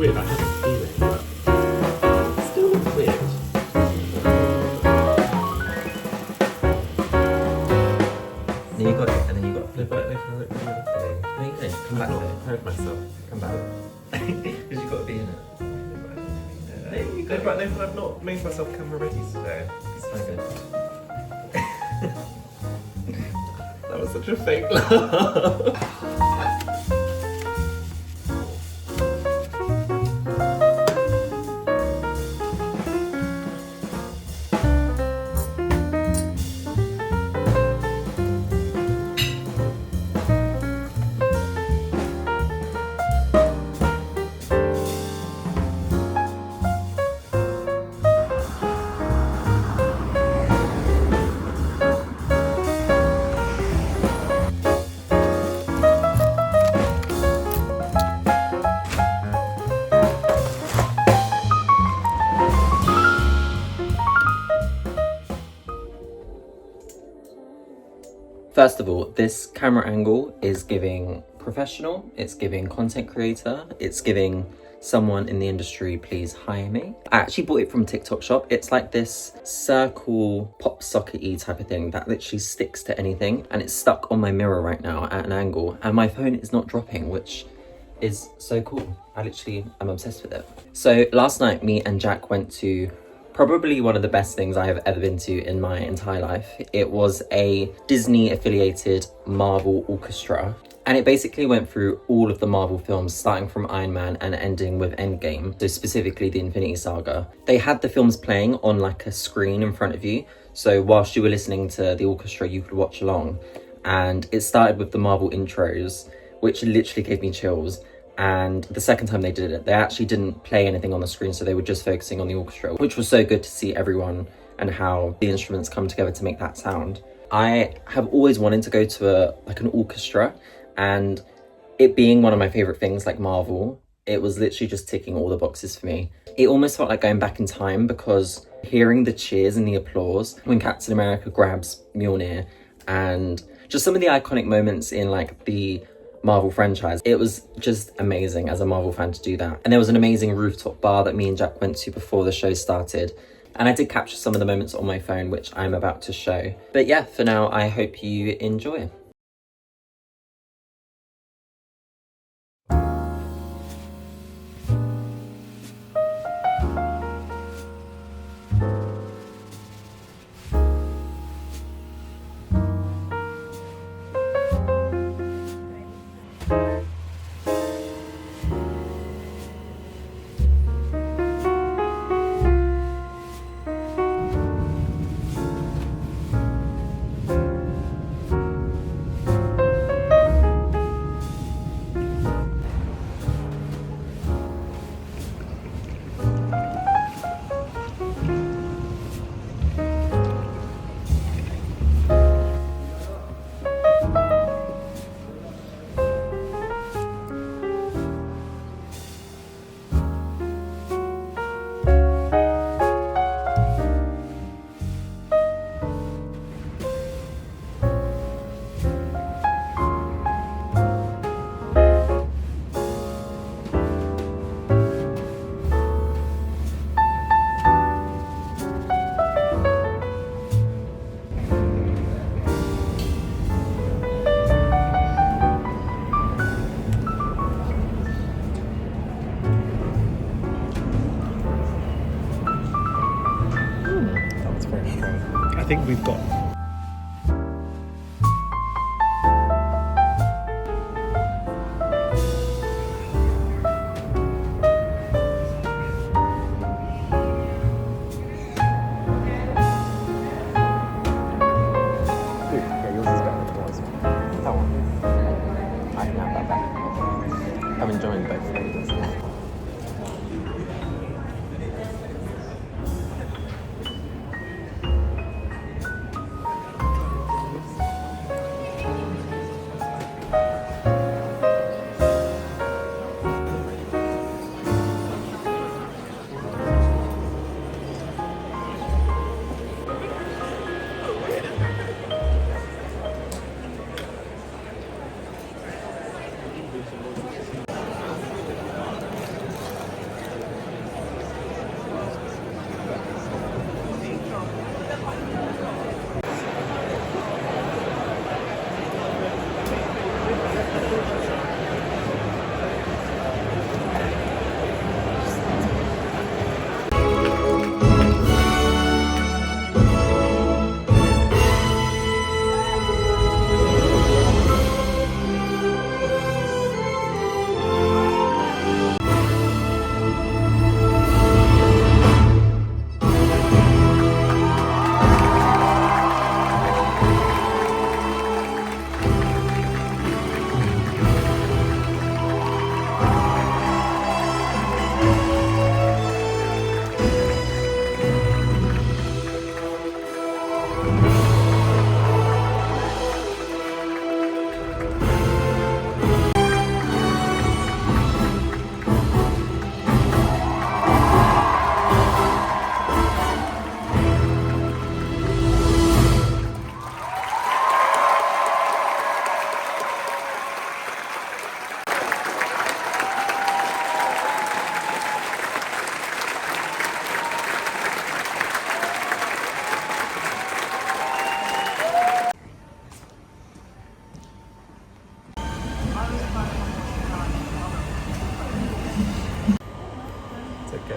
weird. I had a feeling, but it still looks weird. Then you got it, and then you got flip it. No, you didn't. Come back I've though. not heard myself. Come back. Because you got to be in it. There you go, but I've not made myself camera ready today. It's so good. That was such a fake laugh. First of all, this camera angle is giving professional, it's giving content creator, it's giving someone in the industry, please hire me. I actually bought it from TikTok shop. It's like this circle pop socket-y type of thing that literally sticks to anything, and it's stuck on my mirror right now at an angle, and my phone is not dropping, which is so cool. I'm obsessed with it. So last night, me and Jack went to probably one of the best things I have ever been to in my entire life. It was a Disney affiliated Marvel orchestra, and it basically went through all of the Marvel films, starting from Iron Man and ending with Endgame, so specifically the Infinity Saga. They had the films playing on like a screen in front of you, so whilst you were listening to the orchestra you could watch along, and it started with the Marvel intros, which literally gave me chills. And the second time they did it, they actually didn't play anything on the screen, so they were just focusing on the orchestra, which was so good to see everyone and how the instruments come together to make that sound. I have always wanted to go to an orchestra, and it being one of my favorite things like Marvel, it was literally just ticking all the boxes for me. It almost felt like going back in time, because hearing the cheers and the applause when Captain America grabs Mjolnir, and just some of the iconic moments in like the Marvel franchise. It was just amazing as a Marvel fan to do that. And there was an amazing rooftop bar that me and Jack went to before the show started. And I did capture some of the moments on my phone, which I'm about to show. But yeah, for now, I hope you enjoy. I think we've got I'm enjoying both flavors. go.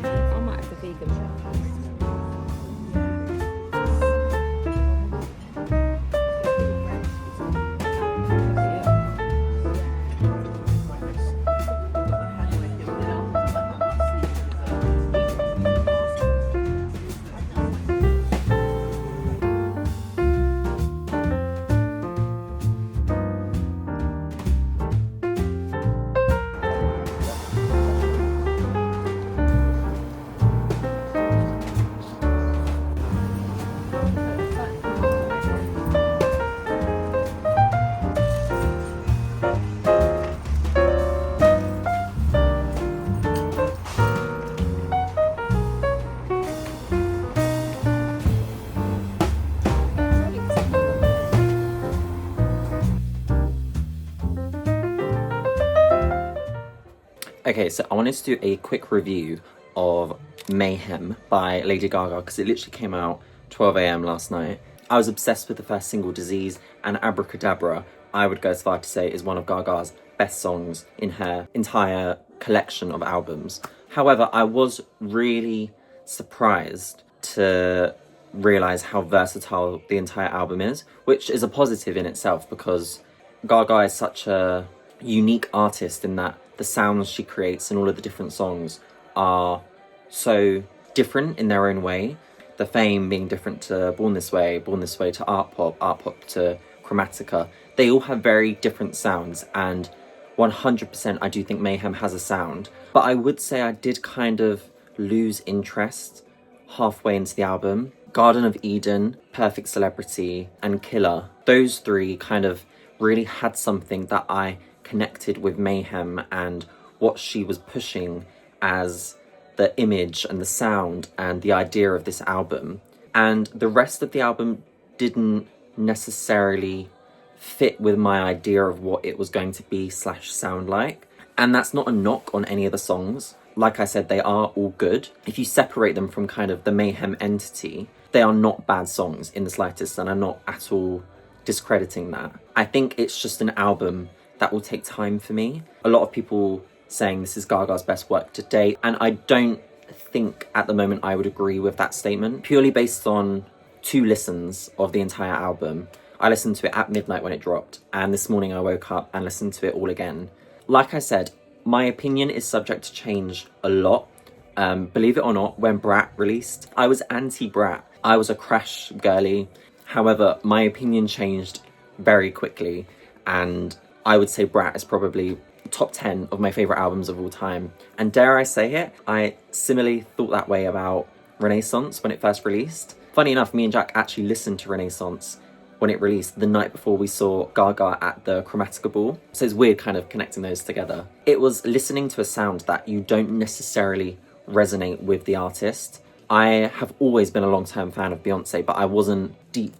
I might have to vegan Okay, so I wanted to do a quick review of Mayhem by Lady Gaga because it literally came out 12 a.m. last night. I was obsessed with the first single, Disease, and Abracadabra, I would go as far to say, is one of Gaga's best songs in her entire collection of albums. However, I was really surprised to realise how versatile the entire album is, which is a positive in itself because Gaga is such a unique artist in that the sounds she creates and all of the different songs are so different in their own way. The Fame being different to Born This Way to Art Pop to Chromatica. They all have very different sounds, and 100% I do think Mayhem has a sound. But I would say I did kind of lose interest halfway into the album. Garden of Eden, Perfect Celebrity, and Killer. Those three kind of really had something that I connected with Mayhem and what she was pushing as the image and the sound and the idea of this album. And the rest of the album didn't necessarily fit with my idea of what it was going to be / sound like. And that's not a knock on any of the songs. Like I said, they are all good. If you separate them from kind of the Mayhem entity, they are not bad songs in the slightest, and I'm not at all discrediting that. I think it's just an album that will take time for me. A lot of people saying this is Gaga's best work to date, and I don't think at the moment I would agree with that statement, purely based on 2 listens of the entire album. I listened to it at midnight when it dropped, and this morning I woke up and listened to it all again. Like I said, my opinion is subject to change a lot. Believe it or not, when Brat released, I was anti-Brat. I was a Crash girly. However, my opinion changed very quickly, and I would say Brat is probably top 10 of my favourite albums of all time. And dare I say it, I similarly thought that way about Renaissance when it first released. Funny enough, me and Jack actually listened to Renaissance when it released the night before we saw Gaga at the Chromatica Ball. So it's weird kind of connecting those together. It was listening to a sound that you don't necessarily resonate with the artist. I have always been a long-term fan of Beyonce, but I wasn't deep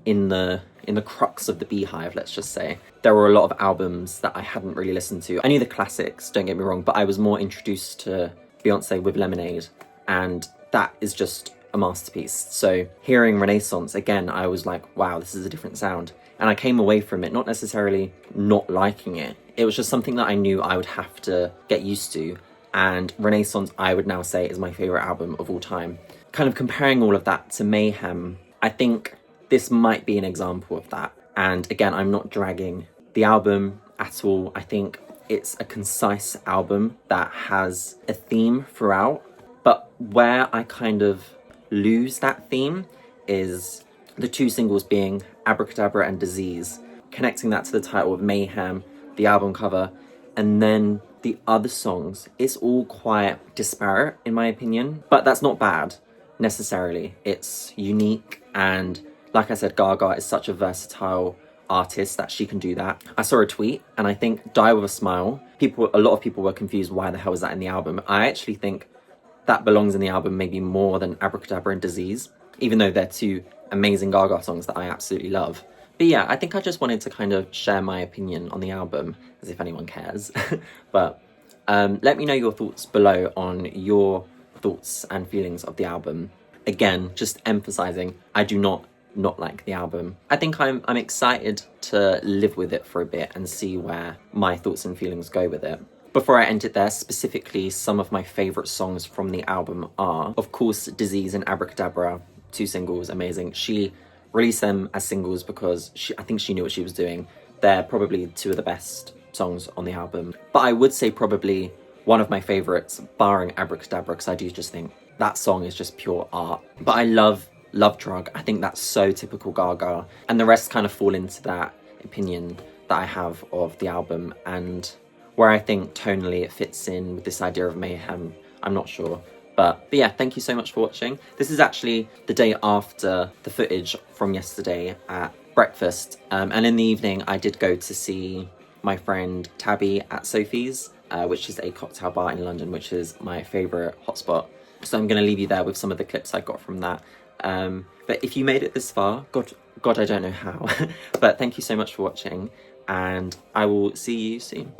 in the crux of the beehive, let's just say. There were a lot of albums that I hadn't really listened to. I knew the classics, don't get me wrong, but I was more introduced to Beyonce with Lemonade, and that is just a masterpiece. So hearing Renaissance again, I was like, wow, this is a different sound. And I came away from it not necessarily not liking it. It was just something that I knew I would have to get used to. And Renaissance, I would now say, is my favourite album of all time. Kind of comparing all of that to Mayhem, I think this might be an example of that. And again, I'm not dragging the album at all. I think it's a concise album that has a theme throughout. But where I kind of lose that theme is the 2 singles being Abracadabra and Disease, connecting that to the title of Mayhem, the album cover, and then the other songs. It's all quite disparate in my opinion, but that's not bad necessarily. It's unique, and like I said, Gaga is such a versatile artist that she can do that. I saw a tweet, and I think Die With A Smile, a lot of people were confused why the hell is that in the album. I actually think that belongs in the album maybe more than Abracadabra and Disease, even though they're 2 amazing Gaga songs that I absolutely love. But yeah, I think I just wanted to kind of share my opinion on the album, as if anyone cares. But Let me know your thoughts below on your thoughts and feelings of the album. Again, just emphasizing, I do not like the album. I think I'm excited to live with it for a bit and see where my thoughts and feelings go with it. Before I end it there, specifically some of my favourite songs from the album are, of course, Disease and Abracadabra, 2 singles, amazing. She released them as singles because I think she knew what she was doing. They're probably 2 of the best songs on the album. But I would say probably one of my favourites, barring Abracadabra, because I do just think that song is just pure art. But I love Love Drug. I think that's so typical Gaga. And the rest kind of fall into that opinion that I have of the album, and where I think tonally it fits in with this idea of mayhem, I'm not sure. But yeah, thank you so much for watching. This is actually the day after the footage from yesterday at breakfast. And in the evening, I did go to see my friend Tabby at Sophie's, which is a cocktail bar in London, which is my favourite hotspot. So I'm going to leave you there with some of the clips I got from that. But if you made it this far, God, I don't know how. But thank you so much for watching, and I will see you soon.